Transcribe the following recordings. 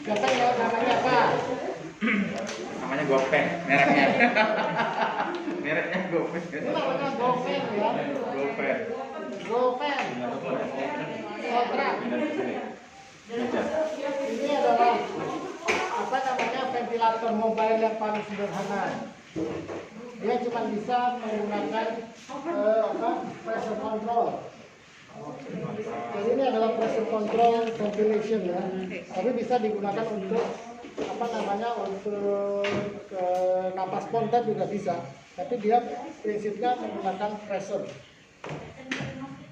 Siapa ya namanya apa? Namanya Gopen, mereknya. Mereknya Gopen. Ini namanya Gopen ya. Gopen. Gopen. Kontrak. Meja. Ini adalah apa namanya ventilator mobile yang paling sederhana. Dia cuma bisa menggunakan pressure control. Jadi ini adalah pressure control ventilation ya. Tapi bisa digunakan untuk apa namanya untuk napas spontan juga bisa. Tapi dia prinsipnya menggunakan pressure.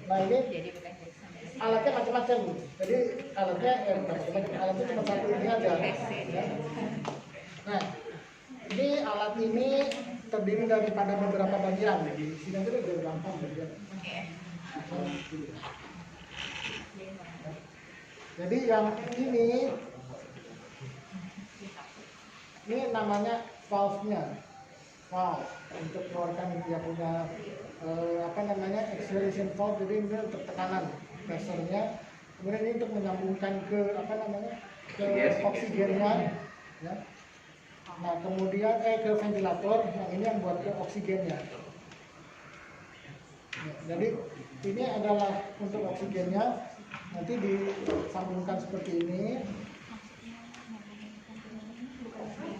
Nah ini alatnya macam-macam. Jadi alatnya alatnya cuma satu ini aja. Ya. Nah ini alat ini terdiri daripada beberapa bagian. Di sini aja udah gampang bagian. Jadi yang ini namanya valve-nya, valve untuk keluarkan dia punya apa namanya acceleration valve. Jadi ini untuk tekanan pressure-nya. Kemudian ini untuk menyambungkan ke apa namanya ke oksigennya, ya. Nah kemudian ke ventilator, yang ini yang buat ke oksigennya. Ya, jadi ini adalah untuk oksigennya, nanti disambungkan seperti ini.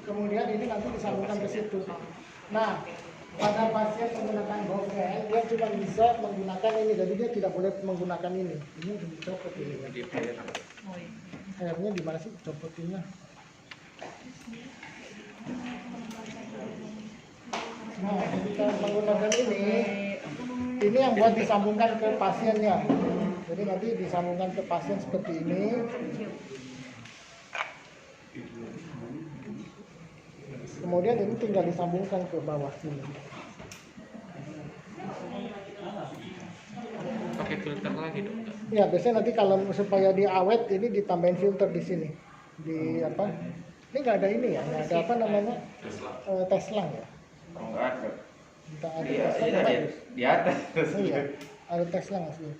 Kemudian ini nanti disambungkan ke situ. Nah, pada pasien menggunakan Gopen, dia cuma bisa menggunakan ini, jadi dia tidak boleh menggunakan ini. Ini udah dicopot ini. Airnya di mana sih copotinnya? Nah, ketika menggunakan ini yang buat disambungkan ke pasiennya. Jadi nanti disambungkan ke pasien seperti ini. Kemudian ini tinggal disambungkan ke bawah sini. Pakai filter lagi dong. Ya, biasanya nanti kalau supaya dia awet ini ditambahin filter di sini. Di apa? Ini nggak ada ini ya, nggak ada apa namanya teslang ya. Oh, nggak ada. Kita ada Iya, teslang bagus. di atas. Iya, ada teslang asli.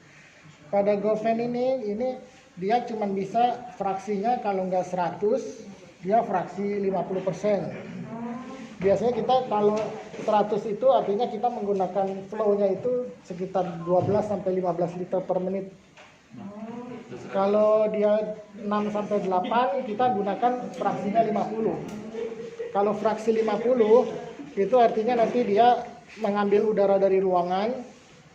Pada Gopen ini dia cuma bisa fraksinya kalau nggak 100, dia fraksi 50%. Biasanya kita kalau 100 itu artinya kita menggunakan flow-nya itu sekitar 12 sampai 15 liter per menit. Kalau dia 6 sampai 8 kita gunakan fraksinya 50. Kalau fraksi 50 itu artinya nanti dia mengambil udara dari ruangan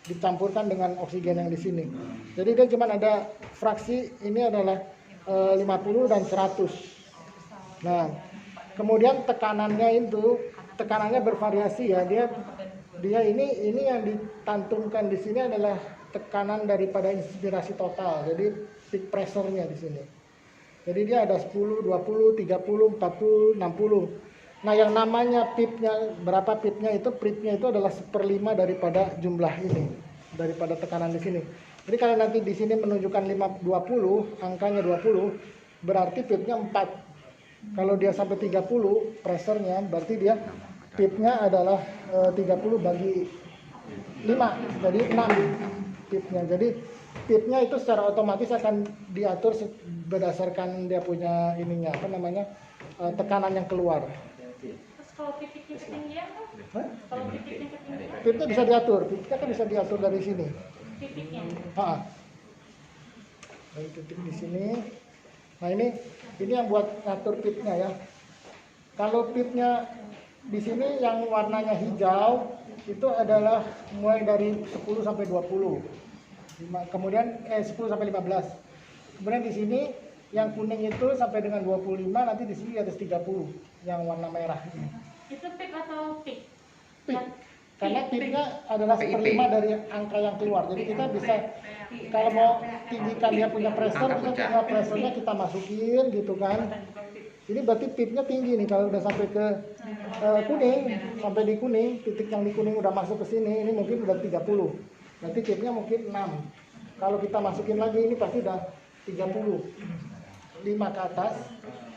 dicampurkan dengan oksigen yang di sini. Jadi dia cuma ada fraksi ini adalah 50 dan 100. Nah, kemudian tekanannya bervariasi ya. Dia ini yang ditantumkan di sini adalah tekanan daripada inspirasi total. Jadi peak pressure-nya di sini. Jadi dia ada 10, 20, 30, 40, 60. Nah, yang namanya pipnya, berapa pipnya itu, pipnya itu adalah 1/5 daripada jumlah ini, daripada tekanan di sini. Jadi kalau nanti di sini menunjukkan 20, angkanya 20, berarti pipnya 4. Kalau dia sampai 30 pressure-nya, berarti dia pipnya adalah 30 bagi 5, jadi 6 pipnya. Jadi pipnya itu secara otomatis akan diatur berdasarkan dia punya ininya, apa namanya, tekanan yang keluar. Terus kalau titiknya ketinggian kan? Kalau titiknya ketinggian? Pipnya bisa diatur, pipnya kan bisa diatur dari sini. Titiknya? Dari titik di sini. Nah ini yang buat ngatur pipnya ya. Kalau pipnya di sini yang warnanya hijau itu adalah mulai dari 10 sampai 20. Kemudian 10 sampai 15. Kemudian di sini yang kuning itu sampai dengan 25, nanti di sini di atas 30 yang warna merah ini. Itu pip atau pik? Pip. Karena pipnya adalah 1/5 dari angka yang keluar. Jadi kita bisa kalau mau tinggikan dia punya pressure, kita punya pressure-nya kita masukin gitu kan. Ini berarti pipnya tinggi nih kalau udah sampai ke kuning, sampai di kuning, titik yang di kuning udah masuk ke sini, ini mungkin udah 30. Berarti pipnya mungkin 6. Kalau kita masukin lagi ini pasti udah 30. 5 ke atas,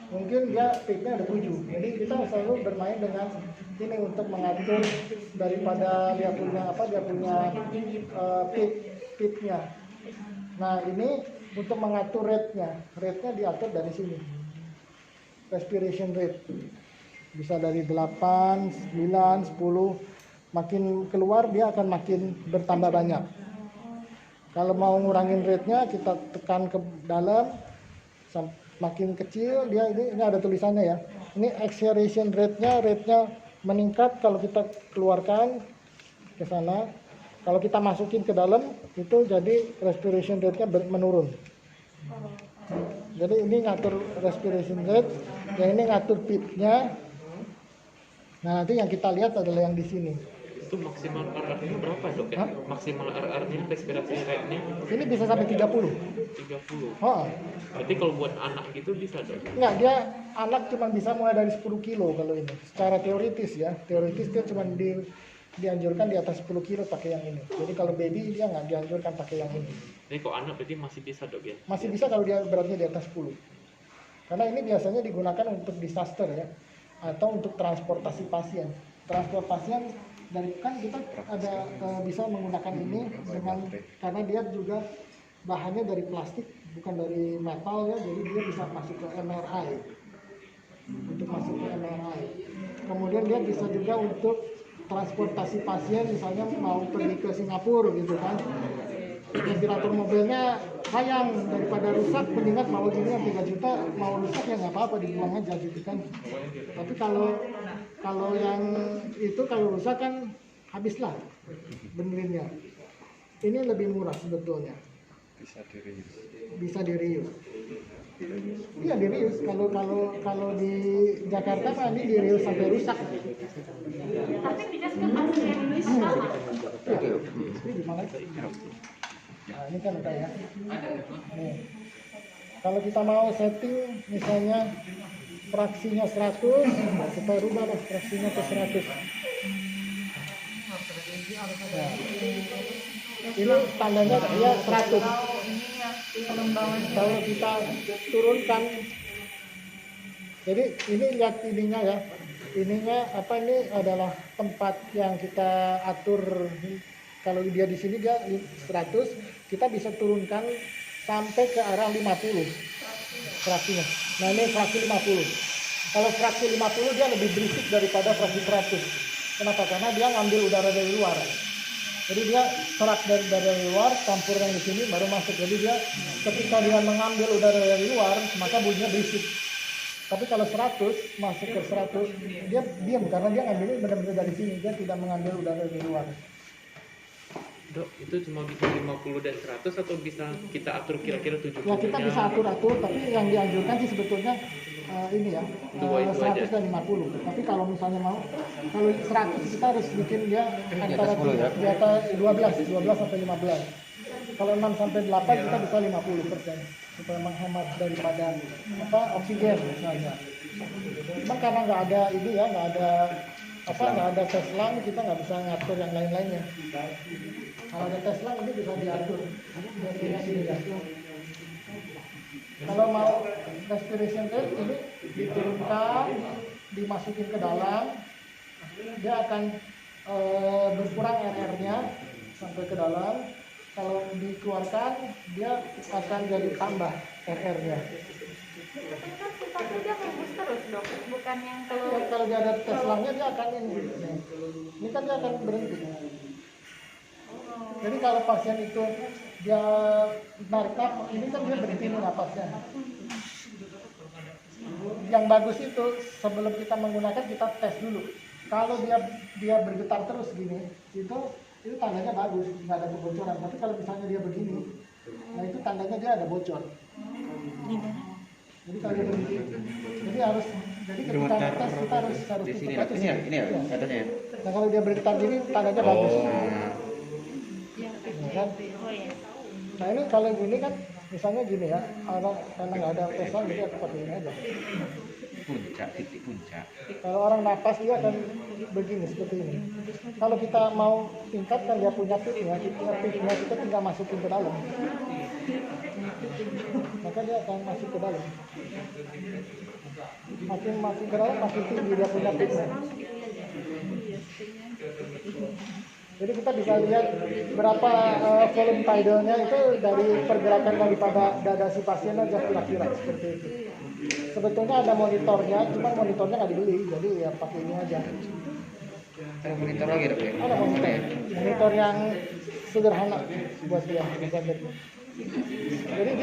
mungkin dia pipnya ada 7. Jadi kita selalu bermain dengan ini untuk mengatur daripada dia punya pipnya. Nah ini untuk mengatur rate-nya diatur dari sini. respiration rate. Bisa dari 8, 9, 10, makin keluar dia akan makin bertambah banyak. Kalau mau ngurangin rate-nya kita tekan ke dalam, makin kecil dia ini ada tulisannya ya. Ini acceleration rate-nya meningkat kalau kita keluarkan ke sana. Kalau kita masukin ke dalam itu jadi respiration rate-nya menurun. Jadi ini ngatur respiration rate, yang ini ngatur PIP-nya. Nah, nanti yang kita lihat adalah yang di sini. Itu maksimal RR-nya berapa dok ya? Maksimal RR-nya, respirasi rate-nya? Ini bisa sampai 30. 30. Oh. Berarti kalau buat anak gitu bisa dok? Enggak, dia anak cuma bisa mulai dari 10 kilo kalau ini. Secara teoritis ya, teoritis dia cuma dianjurkan di atas 10 kilo pakai yang ini. Jadi kalau baby dia nggak dianjurkan pakai yang ini. Jadi kalau anak berarti masih bisa dok ya? Masih bisa kalau dia beratnya di atas 10. Karena ini biasanya digunakan untuk disaster ya, atau untuk transportasi pasien. Transport pasien dari kan kita ada bisa menggunakan ini dengan karena dia juga bahannya dari plastik bukan dari metal ya, jadi dia bisa masuk ke MRI. Untuk masuk ke MRI. Kemudian dia bisa juga untuk transportasi pasien, misalnya mau pergi ke Singapura gitu kan, ventilator mobilnya sayang daripada rusak, mendingan mau gini yang 3 juta, mau rusak ya nggak apa-apa dibuang aja gitu kan. Tapi kalau yang itu kalau rusak kan habislah benerinnya. Ini lebih murah sebetulnya. Bisa dirius. Iya dirius. Kalau di Jakarta mah ini dirius sampai rusak. Tapi tidak seperti yang Indonesia sama. Ya, ini gimana? Nah, ini kan udah ya. Nih. Kalau kita mau setting misalnya fraksinya 100, kita rubah lah fraksinya ke 100. Nah, ini tandanya dia 100. Kalau kita turunkan, jadi ini lihat ininya ya. Ininya apa, ini adalah tempat yang kita atur. Kalau dia di sini dia 100, kita bisa turunkan sampai ke arah 50 fraksinya. Nah ini fraksi 50. Kalau fraksi 50 dia lebih berisik daripada fraksi 100. Kenapa? Karena dia ngambil udara dari luar. Jadi dia serap dari luar, campur yang di sini baru masuk. Jadi dia ketika dia mengambil udara dari luar, maka bunyinya berisik. Tapi kalau 100 masuk ke 100, dia diam karena dia ngambilnya benar-benar dari sini, dia tidak mengambil udara dari luar. Dok, itu cuma bisa 50 dan 100 atau bisa kita atur kira-kira 70? Ya kita bisa atur-atur, tapi yang dianjurkan sih sebetulnya ini ya, 100 dan 50. Tapi kalau misalnya mau, kalau 100 kita harus bikin dia antara di atas 12 sampai 15. Kalau 6 sampai 8 kita bisa 50% supaya menghemat daripada oksigen misalnya. Cuma karena nggak ada ini ya, nggak ada tes lang, kita nggak bisa ngatur yang lain-lainnya. Kalau ada tes lang ini bisa diatur. Kalau mau respiration rate ini diturunkan, dimasukin ke dalam, dia akan berkurang RR-nya sampai ke dalam. Kalau dikeluarkan, dia akan jadi tambah RR-nya. Tapi kan sifatnya dia bagus terus dok, bukan yang Kalau dia ada tes langnya dia akan ini. Ini kan dia akan berhenti. Jadi kalau pasien itu dia narik nafas, ini kan dia berhenti napasnya. Yang bagus itu sebelum kita menggunakan kita tes dulu. Kalau dia bergetar terus gini, itu tandanya bagus, nggak ada kebocoran. Tapi kalau misalnya dia begini, nah itu tandanya dia ada bocor. Jadi kalau dia berhenti, jadi ketika tes kita harus tutup aja. Ini ya katanya. Nah kalau dia bergetar gini, tandanya bagus. Kan? Nah ini kalau gini kan, misalnya gini ya, karena nggak ada tes lang, jadi aku pakai ini aja. Titik puncak. Kalau orang napas dia akan begini seperti ini. Kalau kita mau tingkatkan dia punya pitnya, kita tinggal masukin ke dalam. Maka dia akan masuk ke dalam. Makin masuk ke dalam makin tinggi dia punya pitnya. Jadi kita bisa lihat berapa volume tidalnya itu dari pergerakan daripada dada si pasien aja kira-kira seperti itu. Sebetulnya ada monitornya, cuma monitornya nggak dibeli, jadi ya pakai ini aja. Ada monitor lagi dok ya? Ada monitor yang sederhana buat dia. Jadi dia